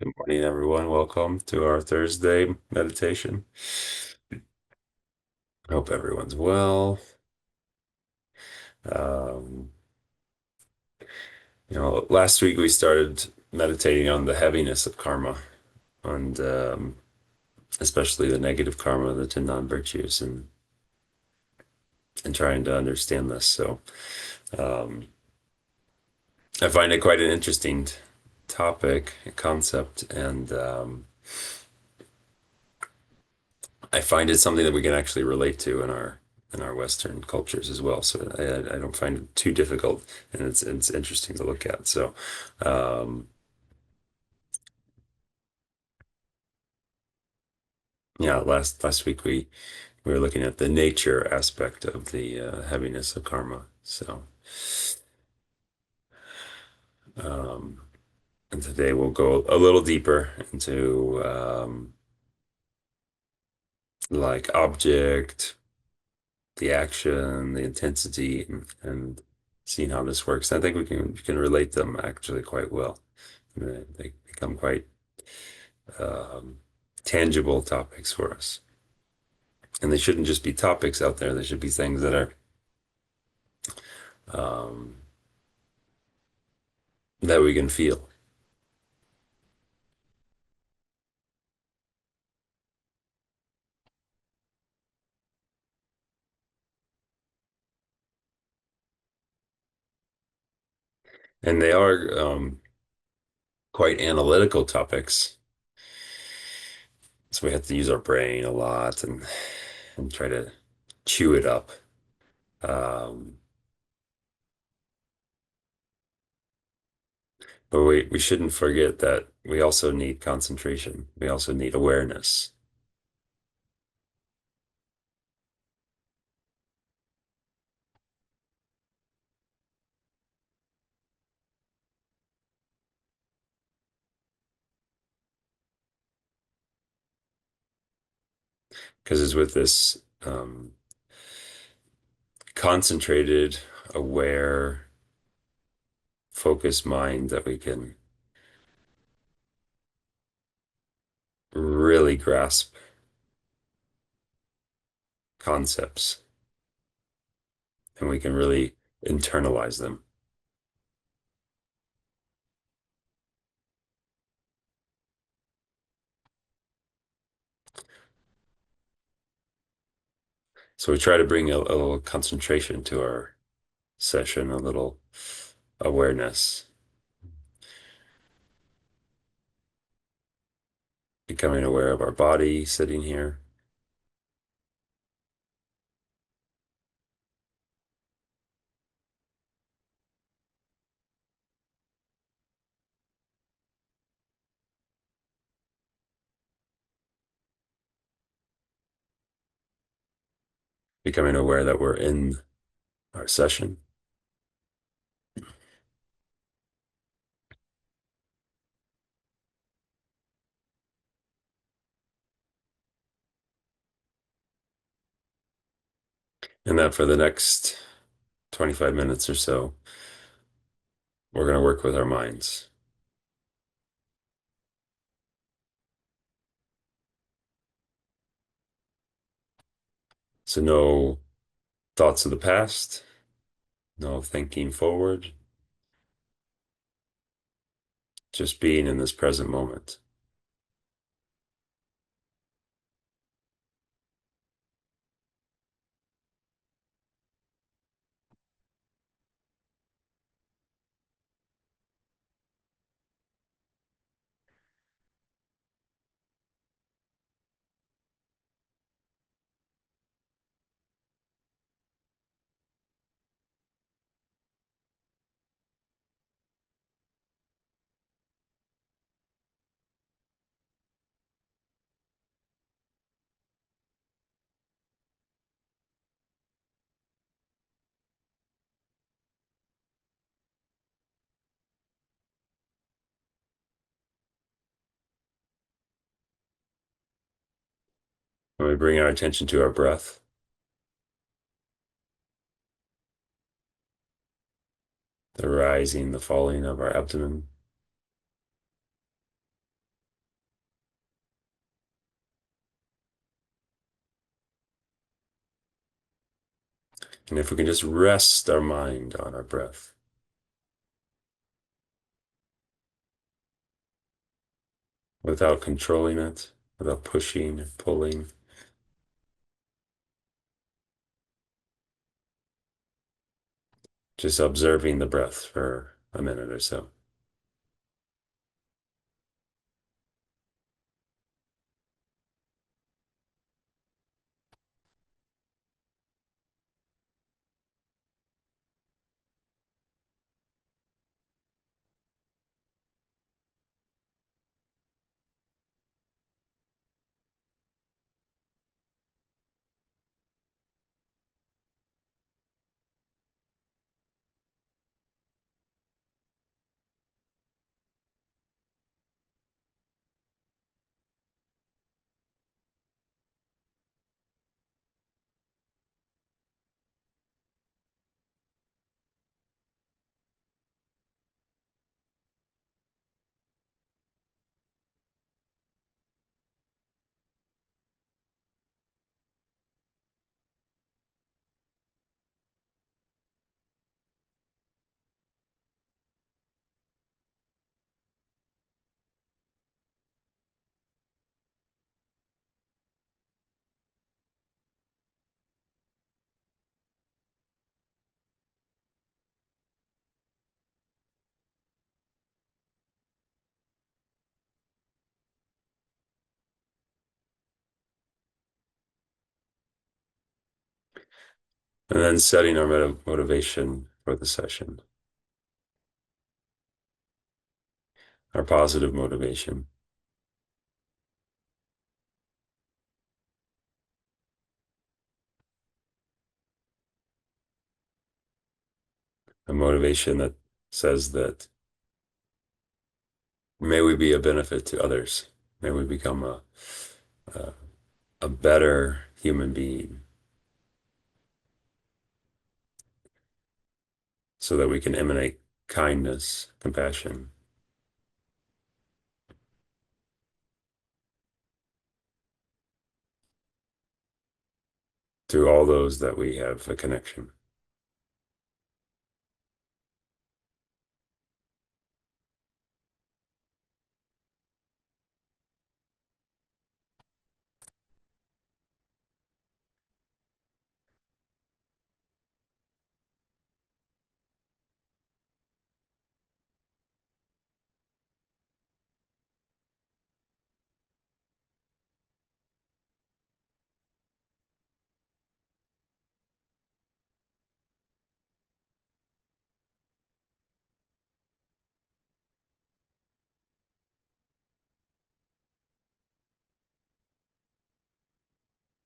Good morning, everyone. Welcome to our Thursday meditation. I hope everyone's well. Um, last week we started meditating on the heaviness of karma and especially the negative karma, the 10 non-virtues, and trying to understand this. So um, I find it quite an interesting topic, concept, and I find it something that we can actually relate to in our Western cultures as well. So I don't find it too difficult, and it's interesting to look at. So um, yeah, last week we were looking at the nature aspect of the heaviness of karma. So um, and today we'll go a little deeper into like object, the action, the intensity, and seeing how this works. I think we can relate them actually quite well. They become quite um, tangible topics for us. And they shouldn't just be topics out there. They should be things that are um, that we can feel. And they are quite analytical topics. So we have to use our brain a lot and try to chew it up. Um, but we shouldn't forget that we also need concentration. We also need awareness. Because it's with this concentrated, aware, focused mind that we can really grasp concepts and we can really internalize them. So we try to bring a little concentration to our session, a little awareness, becoming aware of our body sitting here, becoming aware that we're in our session. And that for the next 25 minutes or so, we're going to work with our minds. So no thoughts of the past, no thinking forward, just being in this present moment. When we bring our attention to our breath, the rising, the falling of our abdomen, And if we can just rest our mind on our breath without controlling it, without pushing and pulling, just observing the breath for a minute or so. And then setting our motivation for the session, our positive motivation, a motivation that says that may we be a benefit to others. May we become a, a better human being so that we can emanate kindness, compassion to all those that we have a connection.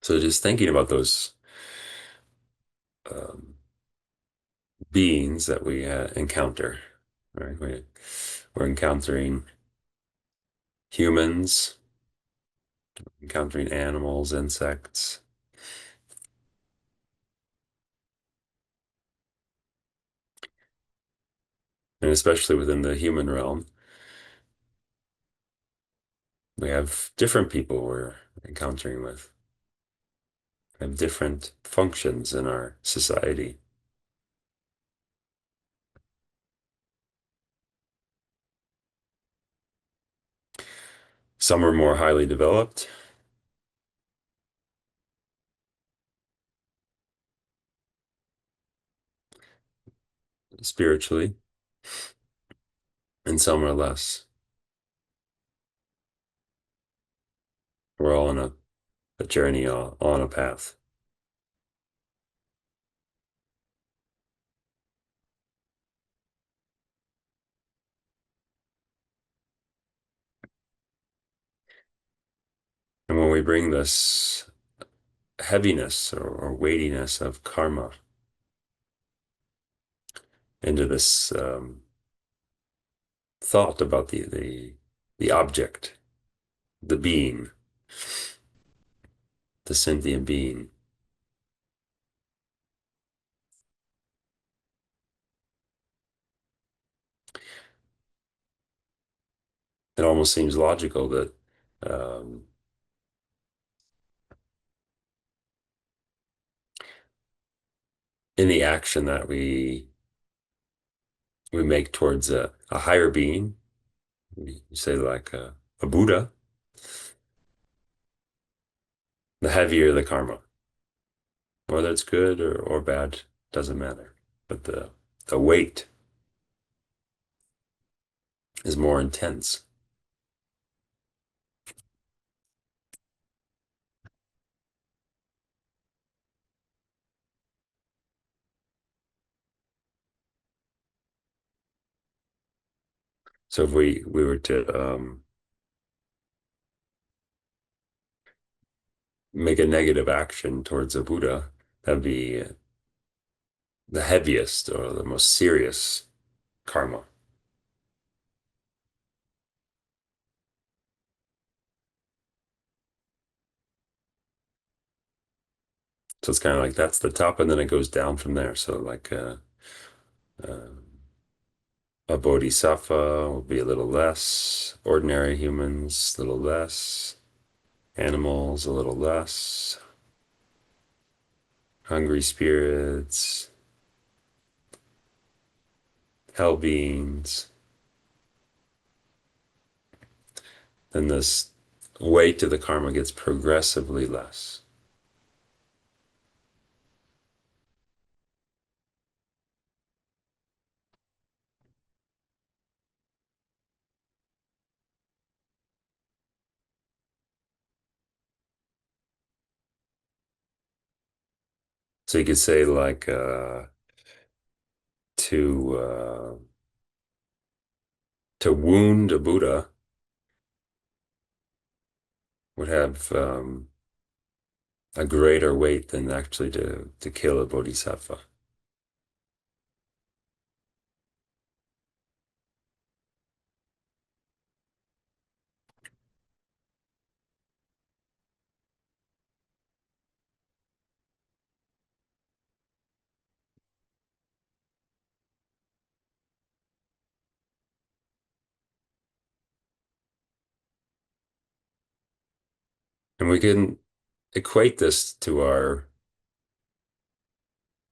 So just thinking about those um, beings that we encounter, right? We're encountering humans, encountering animals, insects, and especially within the human realm, we have different people we're encountering with, have different functions in our society. Some are more highly developed spiritually, and some are less. We're all on a journey, on a path. And when we bring this heaviness or weightiness of karma into this thought about the object, the being, the sentient being, it almost seems logical that um, any action that we make towards a higher being, you say like a Buddha, the heavier the karma. Whether it's good or bad, doesn't matter. But the weight is more intense. So if we were to make a negative action towards a Buddha, that'd be the heaviest or the most serious karma. So it's kind of like that's the top, and then it goes down from there. So like uh, a bodhisattva will be a little less, ordinary humans a little less, animals a little less, hungry spirits, hell beings. Then this weight of the karma gets progressively less. So you could say like to to wound a Buddha would have a greater weight than actually to kill a bodhisattva. And we can equate this to our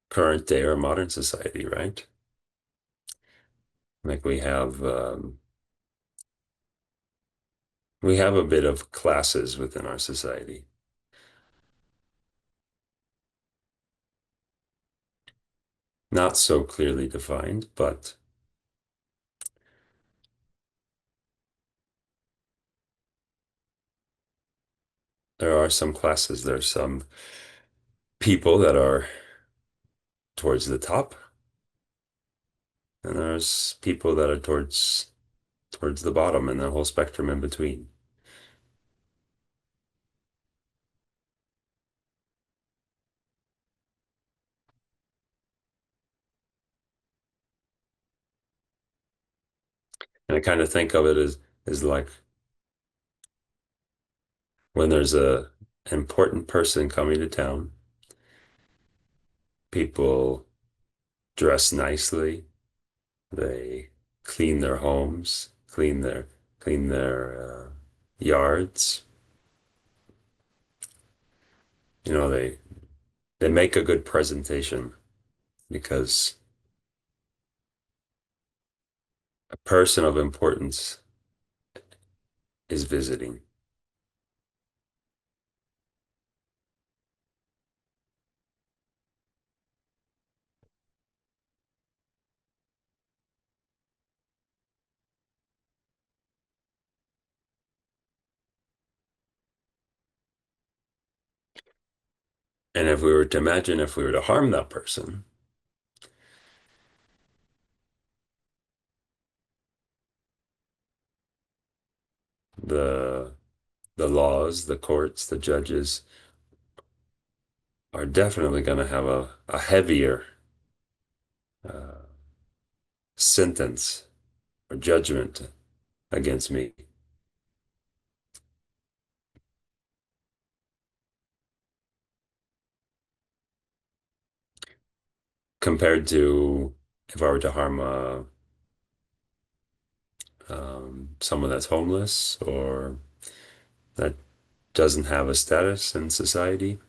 current day or modern society, right? Like we have a bit of classes within our society. Not so clearly defined, but there are some classes. There's some people that are towards the top, and there's people that are towards the bottom and the whole spectrum in between. And I kind of think of it as like when there's a important person coming to town, people dress nicely, they clean their homes, clean their yards. You know, they make a good presentation because a person of importance is visiting. And if we were to imagine if we were to harm that person, the the laws, the courts, the judges are definitely going to have a heavier uh, sentence or judgment against me compared to if I were to harm someone that's homeless or that doesn't have a status in society.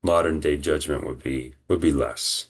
modern day judgment would be less.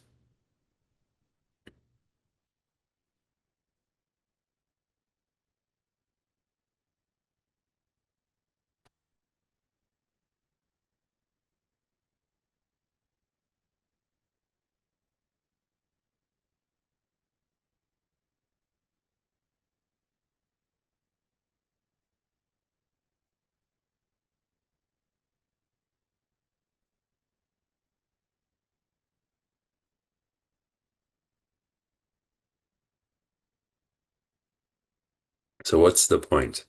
So what's the point?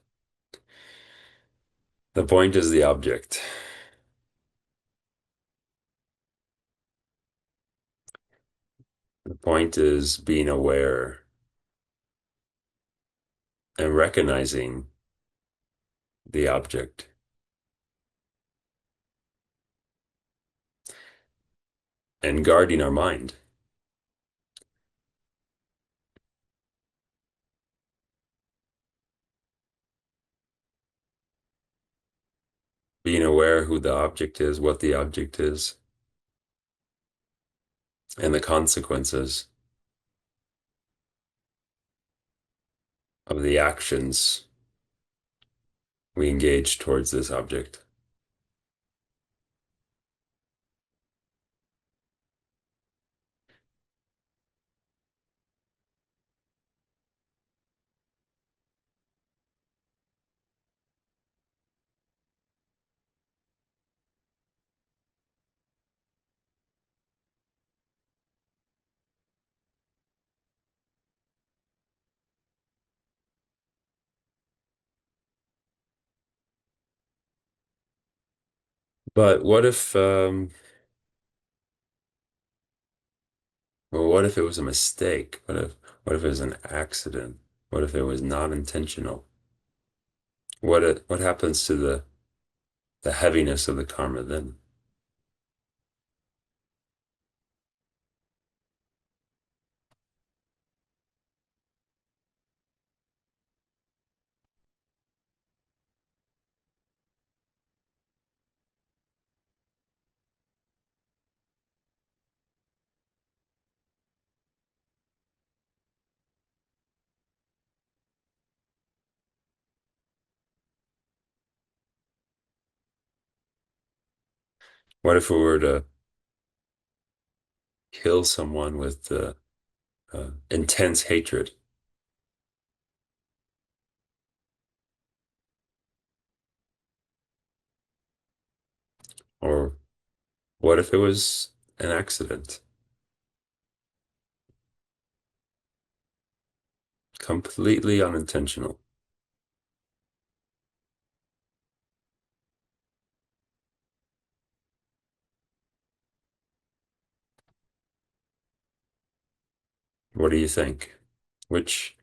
The point is the object. The point is being aware and recognizing the object and guarding our mind, being aware who the object is, what the object is, and the consequences of the actions we engage towards this object. But what if it was a mistake? What if it was an accident? What if it was not intentional? What happens to the heaviness of the karma then? What if we were to kill someone with intense hatred? Or what if it was an accident? Completely unintentional. What do you think? Which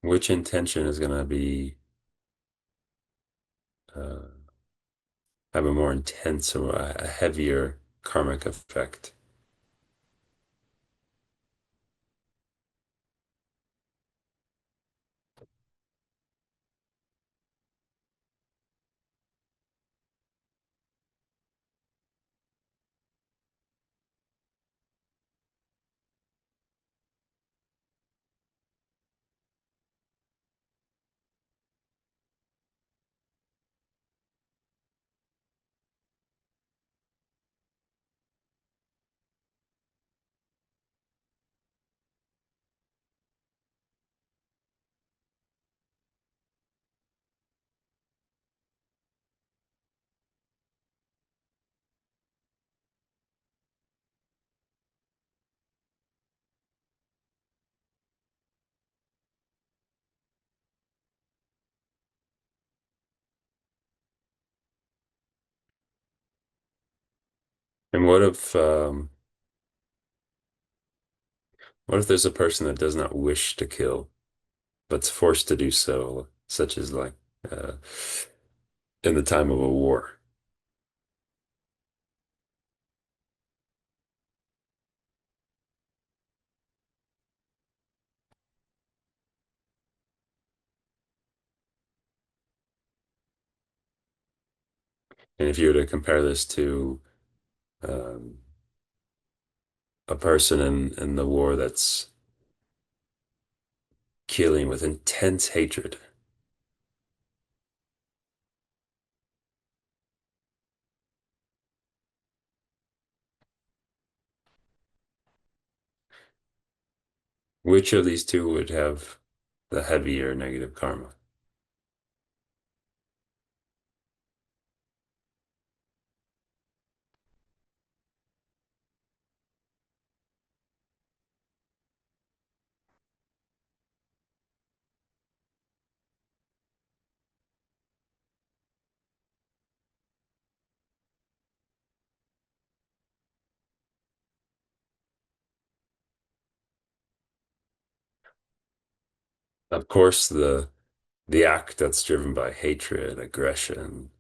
which intention is going to be uh, have a more intense or a heavier karmic effect? And what if there's a person that does not wish to kill, but's forced to do so, such as like uh, in the time of a war? And if you were to compare this to um, a person in the war that's killing with intense hatred, which of these two would have the heavier negative karma? Of course, the act that's driven by hatred, aggression,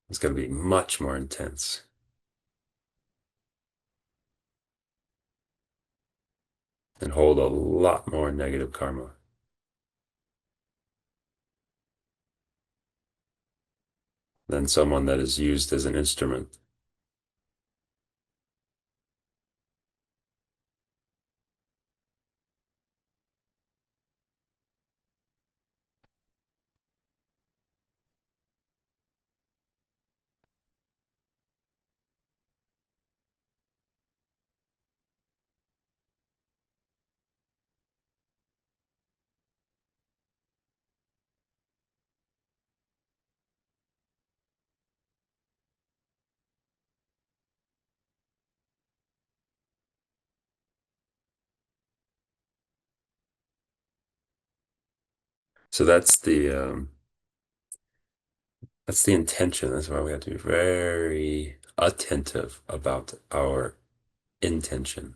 is going to be much more intense and hold a lot more negative karma than someone that is used as an instrument. So that's the intention. That's why we have to be very attentive about our intention.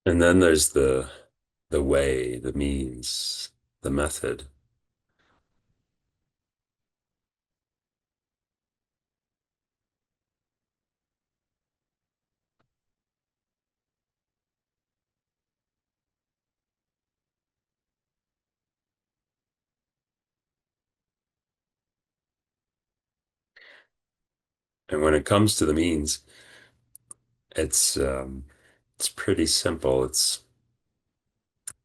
And then there's the way, the means, the method. And when it comes to the means, it's it's pretty simple. It's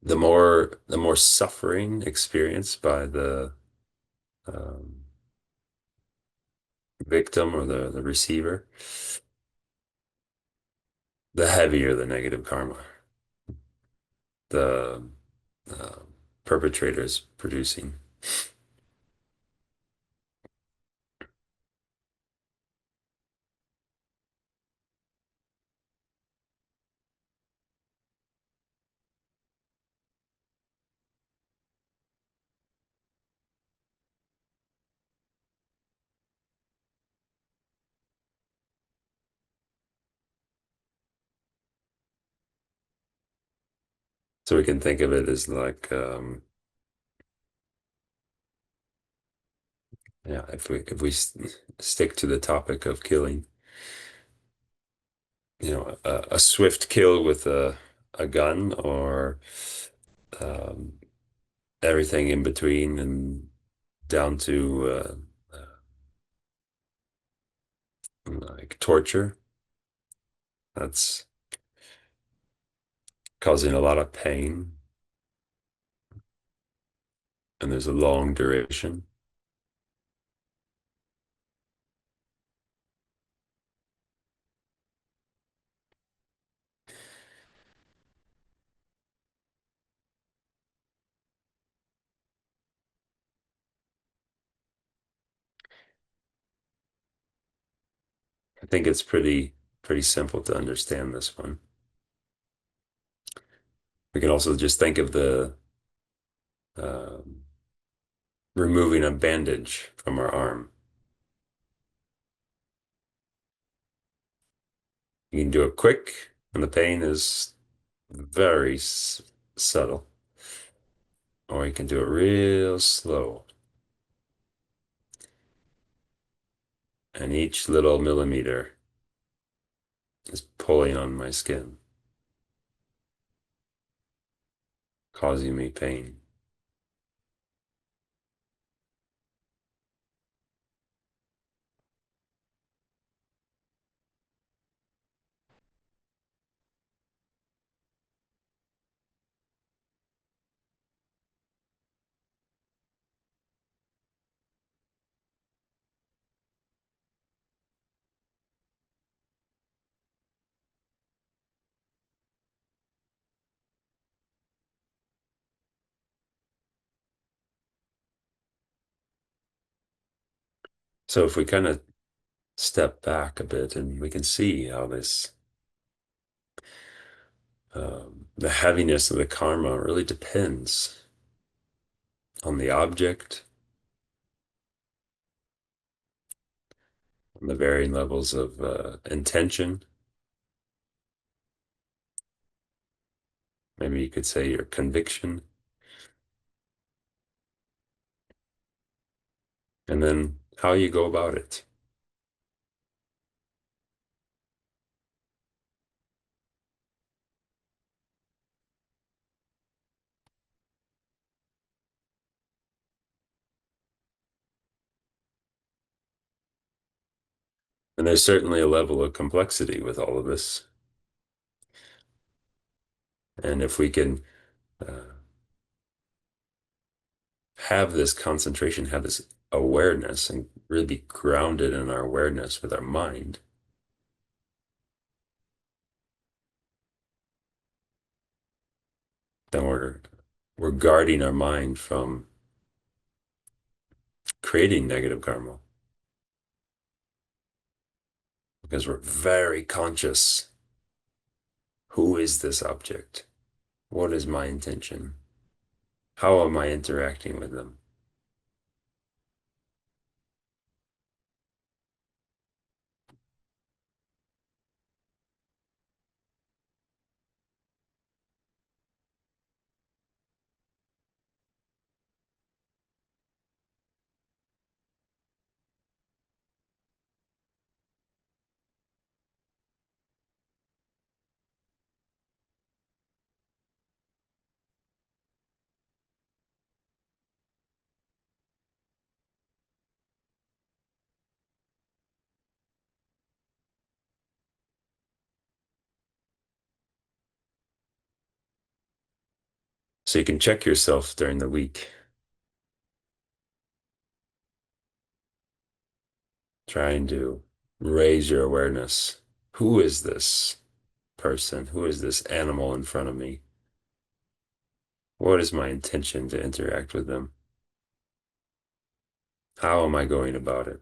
the more suffering experienced by the um, victim or the receiver, the heavier the negative karma the uh, perpetrator is producing. So we can think of it as like, yeah, if we stick to the topic of killing, a swift kill with a gun or um, everything in between and down to like torture. That's causing a lot of pain, and there's a long duration. I think it's pretty simple to understand this one We can also just think of the um, removing a bandage from our arm. You can do it quick, and the pain is very subtle, or you can do it real slow, and each little millimeter is pulling on my skin, causing me pain. So if we kind of step back a bit and we can see how this the heaviness of the karma really depends on the object, on the varying levels of intention. Maybe you could say your conviction, and then how you go about it. And there's certainly a level of complexity with all of this. And if we can have this concentration, have this awareness, and really be grounded in our awareness with our mind, then we're guarding our mind from creating negative karma because we're very conscious. Who is this object? What is my intention? How am I interacting with them? So you can check yourself during the week, trying to raise your awareness. Who is this person? Who is this animal in front of me? What is my intention to interact with them? How am I going about it?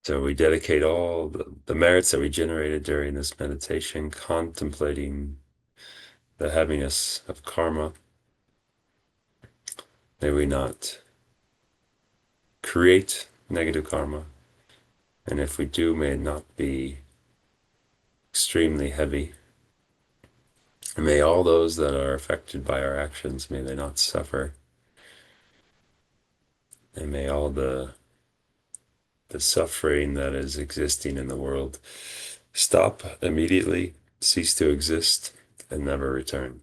So we dedicate all the merits that we generated during this meditation, contemplating the heaviness of karma. May we not create negative karma. And if we do, may it not be extremely heavy. And may all those that are affected by our actions, may they not suffer. And may all the suffering that is existing in the world stop immediately, cease to exist, and never return.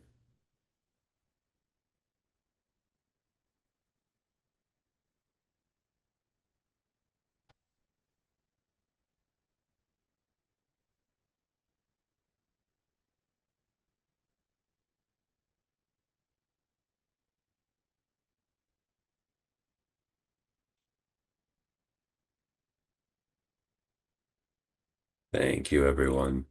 Thank you, everyone.